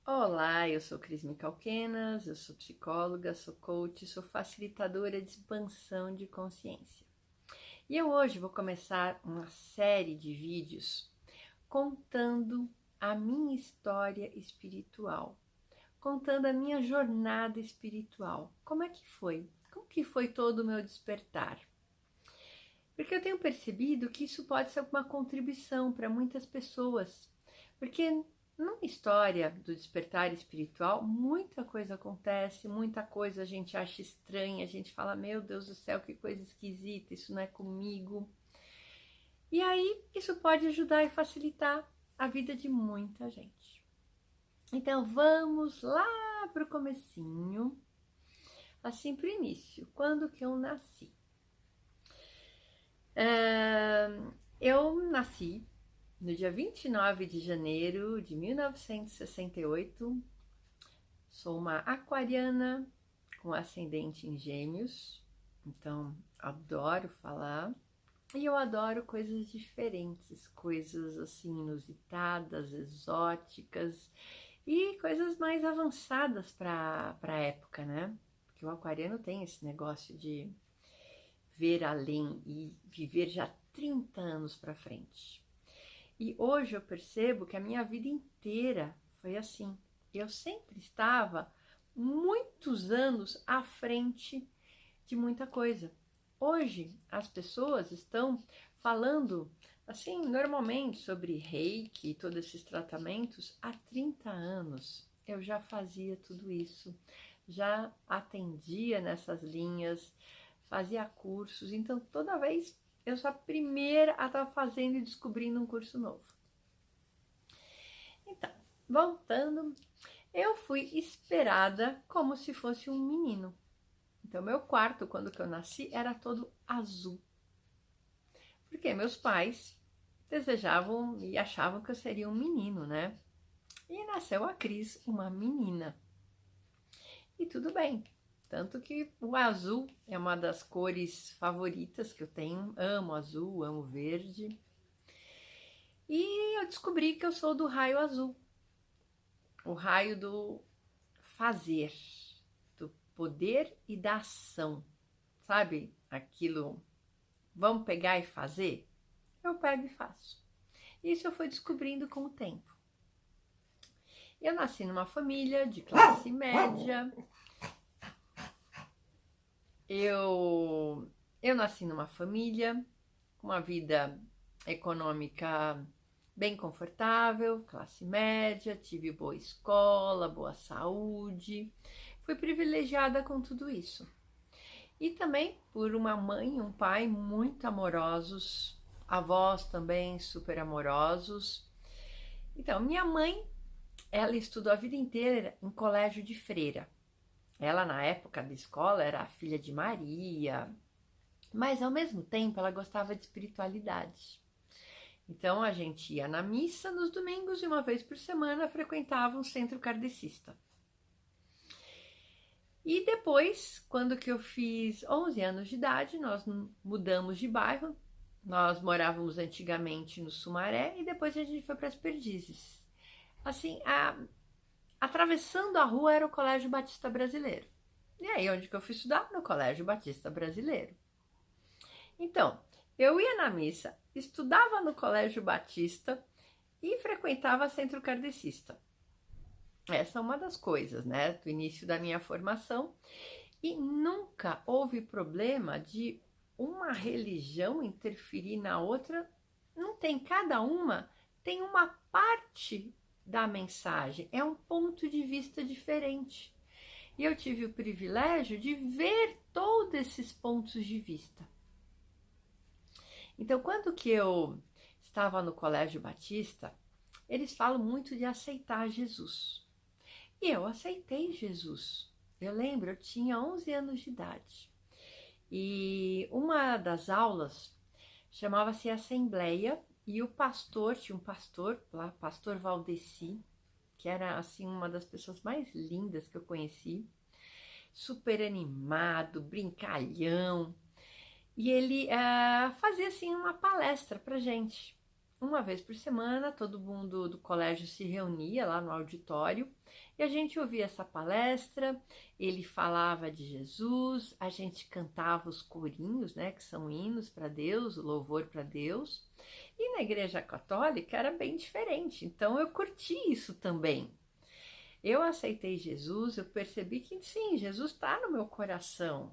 Olá, eu sou Cris Micalquenas, eu sou psicóloga, sou coach, sou facilitadora de expansão de consciência. E eu hoje vou começar uma série de vídeos contando a minha história espiritual, contando a minha jornada espiritual. Como é que foi? Como que foi todo o meu despertar? Porque eu tenho percebido que isso pode ser uma contribuição para muitas pessoas. Porque numa história do despertar espiritual, muita coisa acontece, muita coisa a gente acha estranha, a gente fala, meu Deus do céu, que coisa esquisita, isso não é comigo. E aí, isso pode ajudar e facilitar a vida de muita gente. Então, vamos lá para o comecinho, assim, para o início, quando que eu nasci. Eu nasci no dia 29 de janeiro de 1968, sou uma aquariana com ascendente em Gêmeos, então adoro falar e eu adoro coisas diferentes, coisas assim inusitadas, exóticas e coisas mais avançadas para a época, né? Porque o aquariano tem esse negócio de ver além e viver já 30 anos para frente. E hoje eu percebo que a minha vida inteira foi assim. Eu sempre estava muitos anos à frente de muita coisa. Hoje as pessoas estão falando assim normalmente sobre reiki e todos esses tratamentos há 30 anos. Eu já fazia tudo isso, já atendia nessas linhas, fazia cursos, então toda vez eu sou a primeira a estar fazendo e descobrindo um curso novo. Então, voltando, eu fui esperada como se fosse um menino. Então, meu quarto, quando que eu nasci, era todo azul. Porque meus pais desejavam e achavam que eu seria um menino, né? E nasceu a Cris, uma menina. E tudo bem. Tanto que o azul é uma das cores favoritas que eu tenho. Amo azul, amo verde. E eu descobri que eu sou do raio azul. O raio do fazer, do poder e da ação. Sabe aquilo, vamos pegar e fazer? Eu pego e faço. Isso eu fui descobrindo com o tempo. Eu nasci numa família de classe média. Eu nasci numa família com uma vida econômica bem confortável, classe média, tive boa escola, boa saúde. Fui privilegiada com tudo isso. E também por uma mãe e um pai muito amorosos, avós também super amorosos. Então, minha mãe, ela estudou a vida inteira em colégio de freira. Ela, na época da escola, era a filha de Maria, mas ao mesmo tempo ela gostava de espiritualidade. Então a gente ia na missa nos domingos e uma vez por semana frequentava um centro kardecista. E depois, quando que eu fiz 11 anos de idade, nós mudamos de bairro. Nós morávamos antigamente no Sumaré e depois a gente foi para as Perdizes. Assim, atravessando a rua era o Colégio Batista Brasileiro. E aí, onde que eu fui estudar? No Colégio Batista Brasileiro. Então, eu ia na missa, estudava no Colégio Batista e frequentava centro kardecista. Essa é uma das coisas, né, do início da minha formação. E nunca houve problema de uma religião interferir na outra. Não tem, cada uma tem uma parte da mensagem, é um ponto de vista diferente. E eu tive o privilégio de ver todos esses pontos de vista. Então, quando que eu estava no Colégio Batista, eles falam muito de aceitar Jesus. E eu aceitei Jesus. Eu lembro, eu tinha 11 anos de idade. E uma das aulas chamava-se Assembleia e o pastor, tinha um pastor lá, pastor Valdeci, que era assim uma das pessoas mais lindas que eu conheci, super animado, brincalhão. E ele fazia assim uma palestra pra gente. uma vez por semana, todo mundo do colégio se reunia lá no auditório e a gente ouvia essa palestra, ele falava de Jesus, a gente cantava os corinhos, né, que são hinos para Deus, o louvor para Deus. E na igreja católica era bem diferente, então eu curti isso também. Eu aceitei Jesus, eu percebi que sim, Jesus está no meu coração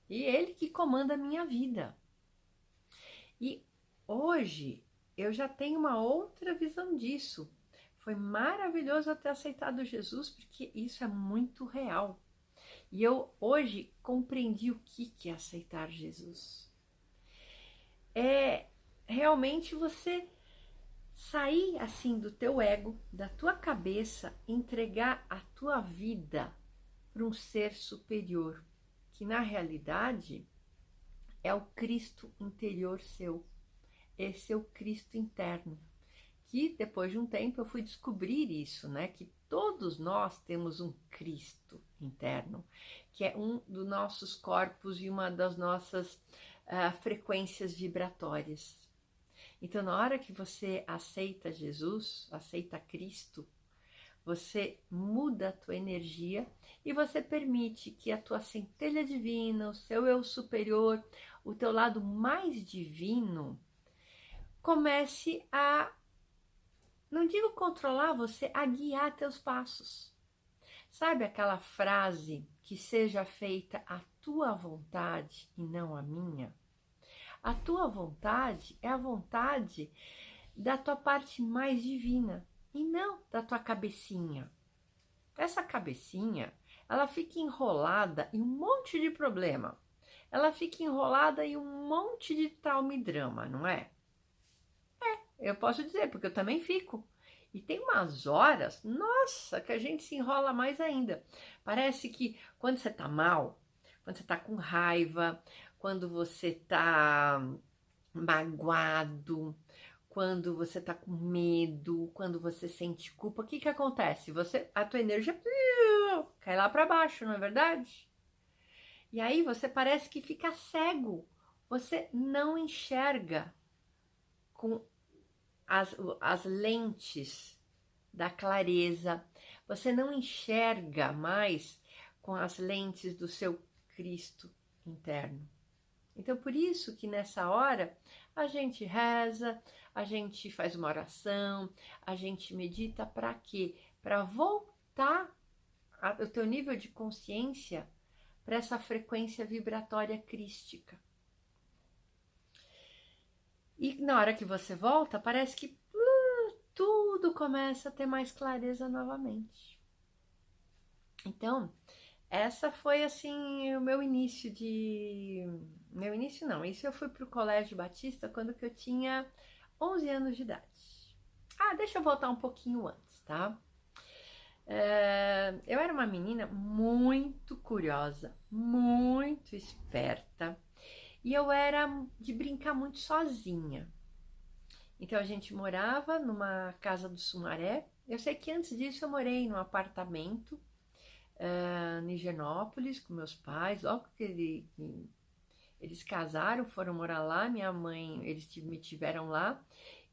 e ele que comanda a minha vida. E hoje eu já tenho uma outra visão disso. Foi maravilhoso eu ter aceitado Jesus, porque isso é muito real. E eu hoje compreendi o que é aceitar Jesus. É realmente você sair assim do teu ego, da tua cabeça, entregar a tua vida para um ser superior, que na realidade é o Cristo interior seu. Esse é o Cristo interno. Que depois de um tempo eu fui descobrir isso, né? Que todos nós temos um Cristo interno, que é um dos nossos corpos e uma das nossas frequências vibratórias. Então, na hora que você aceita Jesus, aceita Cristo, você muda a tua energia e você permite que a tua centelha divina, o seu eu superior, o teu lado mais divino, comece a, não digo controlar você, a guiar teus passos. Sabe aquela frase que seja feita a tua vontade e não a minha? A tua vontade é a vontade da tua parte mais divina e não da tua cabecinha. Essa cabecinha, ela fica enrolada em um monte de problema. Ela fica enrolada em um monte de trauma e drama, não é? Eu posso dizer, porque eu também fico. E tem umas horas, nossa, que a gente se enrola mais ainda. Parece que quando você tá mal, quando você tá com raiva, quando você tá magoado, quando você tá com medo, quando você sente culpa, o que que acontece? A tua energia cai lá para baixo, não é verdade? E aí você parece que fica cego. Você não enxerga com as lentes da clareza. Você não enxerga mais com as lentes do seu Cristo interno. Então, por isso que nessa hora a gente reza, a gente faz uma oração, a gente medita para quê? Para voltar o teu nível de consciência para essa frequência vibratória crística. E na hora que você volta, parece que tudo começa a ter mais clareza novamente. Então, essa foi assim o meu início de... Meu início não, isso eu fui pro Colégio Batista quando que eu tinha 11 anos de idade. Deixa eu voltar um pouquinho antes, tá? Eu era uma menina muito curiosa, muito esperta, e eu era de brincar muito sozinha. Então a gente morava numa casa do Sumaré. Eu sei que antes disso eu morei num apartamento em Higienópolis com meus pais. Logo que eles casaram, foram morar lá, minha mãe, eles me tiveram lá.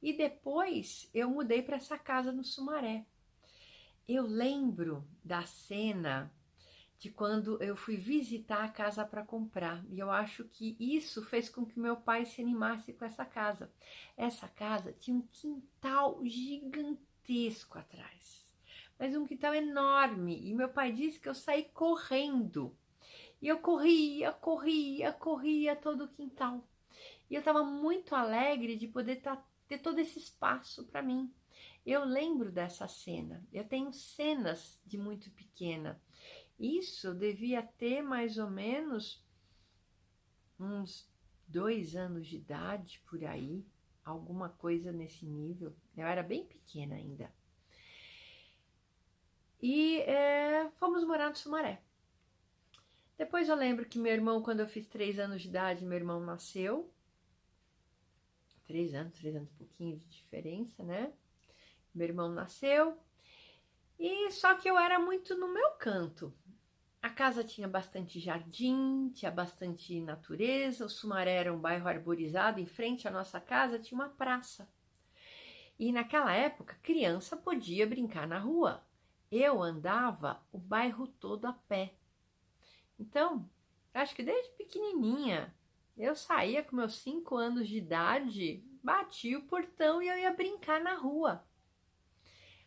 E depois eu mudei para essa casa no Sumaré. Eu lembro da cena de quando eu fui visitar a casa para comprar. E eu acho que isso fez com que meu pai se animasse com essa casa. Essa casa tinha um quintal gigantesco atrás, mas um quintal enorme. E meu pai disse que eu saí correndo. E eu corria todo o quintal. E eu estava muito alegre de poder ter todo esse espaço para mim. Eu lembro dessa cena. Eu tenho cenas de muito pequena. Isso eu devia ter mais ou menos uns 2 anos de idade, por aí, alguma coisa nesse nível. Eu era bem pequena ainda. E fomos morar no Sumaré. Depois eu lembro que meu irmão, quando eu fiz 3 anos de idade, meu irmão nasceu. 3 anos e pouquinho de diferença, né? Meu irmão nasceu. E só que eu era muito no meu canto. A casa tinha bastante jardim, tinha bastante natureza. O Sumaré era um bairro arborizado. Em frente à nossa casa tinha uma praça. E naquela época, criança podia brincar na rua. Eu andava o bairro todo a pé. Então, acho que desde pequenininha, eu saía com meus 5 anos de idade, batia o portão e eu ia brincar na rua.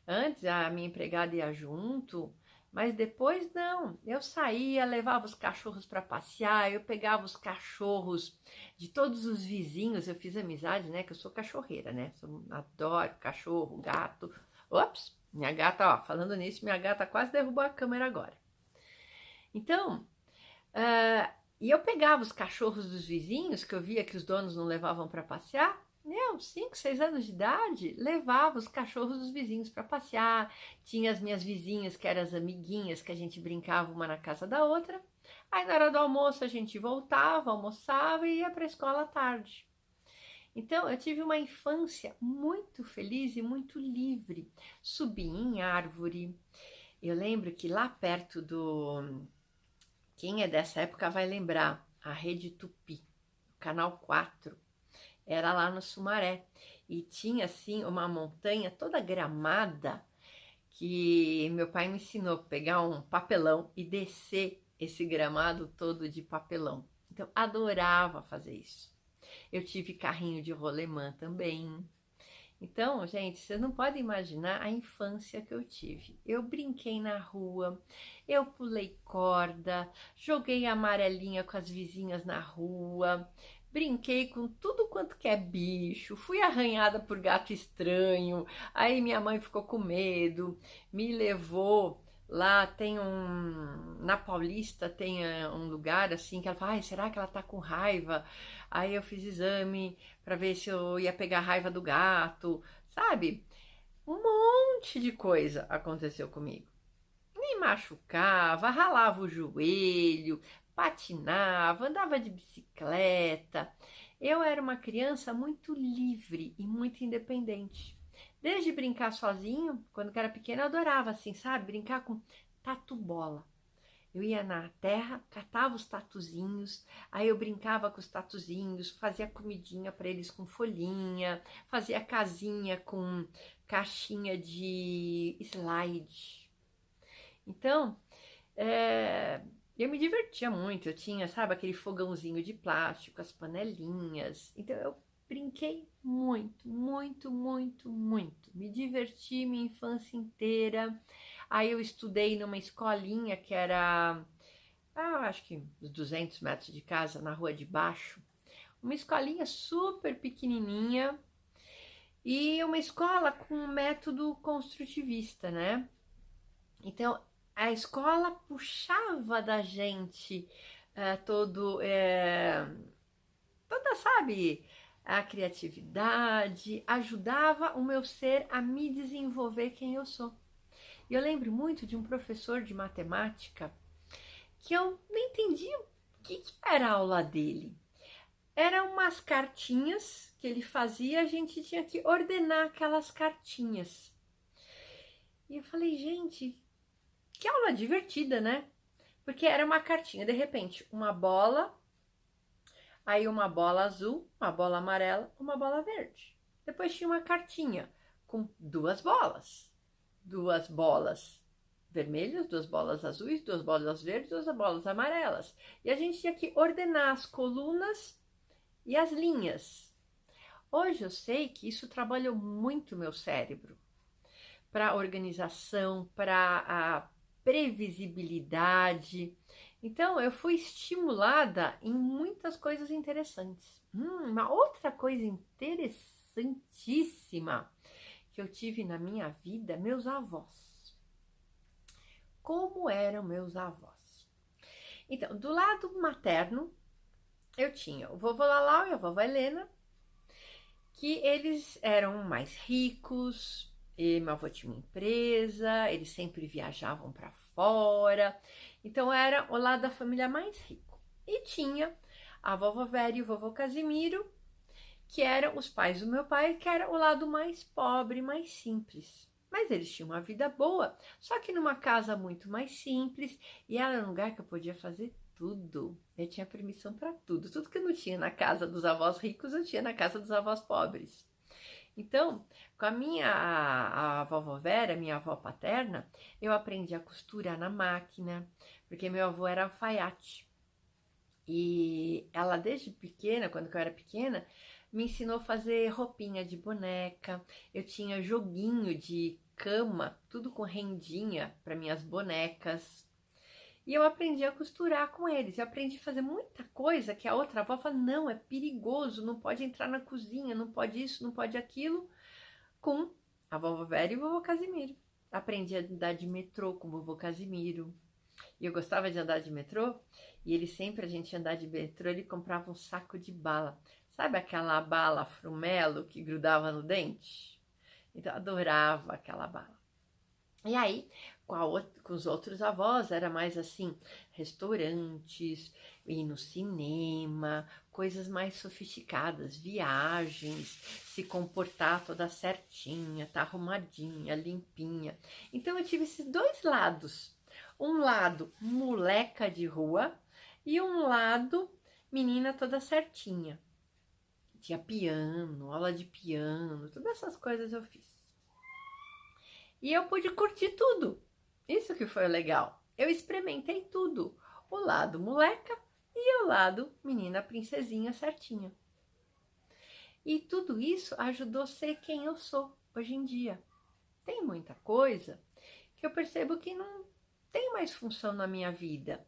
Antes a minha empregada ia junto, mas depois não. Eu saía, levava os cachorros para passear, eu pegava os cachorros de todos os vizinhos. Eu fiz amizade, né? Que eu sou cachorreira, né? Adoro cachorro, gato. Ops, minha gata, ó, falando nisso, minha gata quase derrubou a câmera agora. Então, e eu pegava os cachorros dos vizinhos, que eu via que os donos não levavam para passear. Eu, 5, 6 anos de idade, levava os cachorros dos vizinhos para passear. Tinha as minhas vizinhas, que eram as amiguinhas, que a gente brincava uma na casa da outra. Aí, na hora do almoço, a gente voltava, almoçava e ia para a escola à tarde. Então, eu tive uma infância muito feliz e muito livre. Subi em árvore. Eu lembro que lá perto do... Quem é dessa época vai lembrar, a Rede Tupi, Canal 4. Era lá no Sumaré. E tinha, assim, uma montanha toda gramada que meu pai me ensinou a pegar um papelão e descer esse gramado todo de papelão. Então, adorava fazer isso. Eu tive carrinho de rolemã também. Então, gente, vocês não podem imaginar a infância que eu tive. Eu brinquei na rua, eu pulei corda, joguei amarelinha com as vizinhas na rua, brinquei com tudo quanto que é bicho, fui arranhada por gato estranho, aí minha mãe ficou com medo, me levou. Lá tem na Paulista tem um lugar assim que ela fala, será que ela tá com raiva? Aí eu fiz exame para ver se eu ia pegar raiva do gato, sabe? Um monte de coisa aconteceu comigo. Me machucava, ralava o joelho, patinava, andava de bicicleta. Eu era uma criança muito livre e muito independente. Desde brincar sozinho, quando eu era pequena, eu adorava, assim, sabe? Brincar com tatu-bola. Eu ia na terra, catava os tatuzinhos, aí eu brincava com os tatuzinhos, fazia comidinha para eles com folhinha, fazia casinha com caixinha de slide. Então, eu me divertia muito. Eu tinha, sabe, aquele fogãozinho de plástico, as panelinhas. Então, eu brinquei muito, muito, muito, muito. Me diverti minha infância inteira. Aí eu estudei numa escolinha que era, acho que uns 200 metros de casa, na rua de baixo. Uma escolinha super pequenininha e uma escola com um método construtivista, né? Então, a escola puxava da gente toda, sabe, a criatividade, ajudava o meu ser a me desenvolver quem eu sou. E eu lembro muito de um professor de matemática que eu não entendia o que era a aula dele. Eram umas cartinhas que ele fazia, a gente tinha que ordenar aquelas cartinhas. E eu falei, gente, que aula divertida, né? Porque era uma cartinha, de repente, uma bola, aí uma bola azul, uma bola amarela, uma bola verde. Depois tinha uma cartinha com duas bolas vermelhas, 2 bolas azuis, 2 bolas verdes, 2 bolas amarelas. E a gente tinha que ordenar as colunas e as linhas. Hoje eu sei que isso trabalhou muito meu cérebro para organização, para a previsibilidade. Então eu fui estimulada em muitas coisas interessantes. Uma outra coisa interessantíssima que eu tive na minha vida, meus avós. Como eram meus avós? Então, do lado materno, eu tinha o vovô Lalau e a vovó Helena, que eles eram mais ricos, e meu avô tinha uma empresa, eles sempre viajavam para fora, então era o lado da família mais rico. E tinha a vovó Vera e o vovô Casimiro, que eram os pais do meu pai, que era o lado mais pobre, mais simples. Mas eles tinham uma vida boa, só que numa casa muito mais simples, e era um lugar que eu podia fazer tudo. Eu tinha permissão para tudo. Tudo que eu não tinha na casa dos avós ricos, eu tinha na casa dos avós pobres. Então, com a vovó Vera, minha avó paterna, eu aprendi a costurar na máquina, porque meu avô era alfaiate. E ela, desde pequena, quando eu era pequena, me ensinou a fazer roupinha de boneca. Eu tinha joguinho de cama, tudo com rendinha para minhas bonecas. E eu aprendi a costurar com eles. Eu aprendi a fazer muita coisa que a outra avó fala, não, é perigoso, não pode entrar na cozinha, não pode isso, não pode aquilo, com a vovó Vera e o vovô Casimiro. Aprendi a andar de metrô com o vovô Casimiro. E eu gostava de andar de metrô, e ele sempre, a gente ia andar de metrô, ele comprava um saco de bala. Sabe aquela bala frumelo que grudava no dente? Então eu adorava aquela bala. E aí, com os outros avós, era mais assim, restaurantes, ir no cinema, coisas mais sofisticadas, viagens, se comportar toda certinha, tá arrumadinha, limpinha. Então eu tive esses dois lados. Um lado moleca de rua e um lado menina toda certinha. Tinha piano, aula de piano, todas essas coisas eu fiz. E eu pude curtir tudo. Isso que foi legal. Eu experimentei tudo. O lado moleca e o lado menina princesinha certinha. E tudo isso ajudou a ser quem eu sou hoje em dia. Tem muita coisa que eu percebo que não tem mais função na minha vida.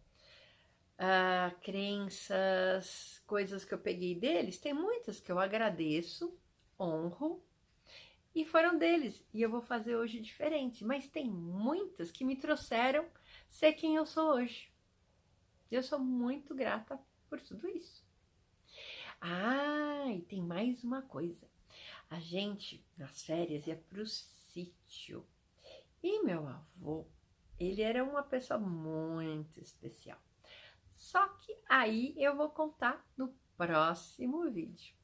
Crenças, coisas que eu peguei deles, tem muitas que eu agradeço, honro, e foram deles, e eu vou fazer hoje diferente. Mas tem muitas que me trouxeram ser quem eu sou hoje. Eu sou muito grata por tudo isso. E tem mais uma coisa. A gente, nas férias, ia pro sítio. E meu avô, ele era uma pessoa muito especial. Só que aí eu vou contar no próximo vídeo.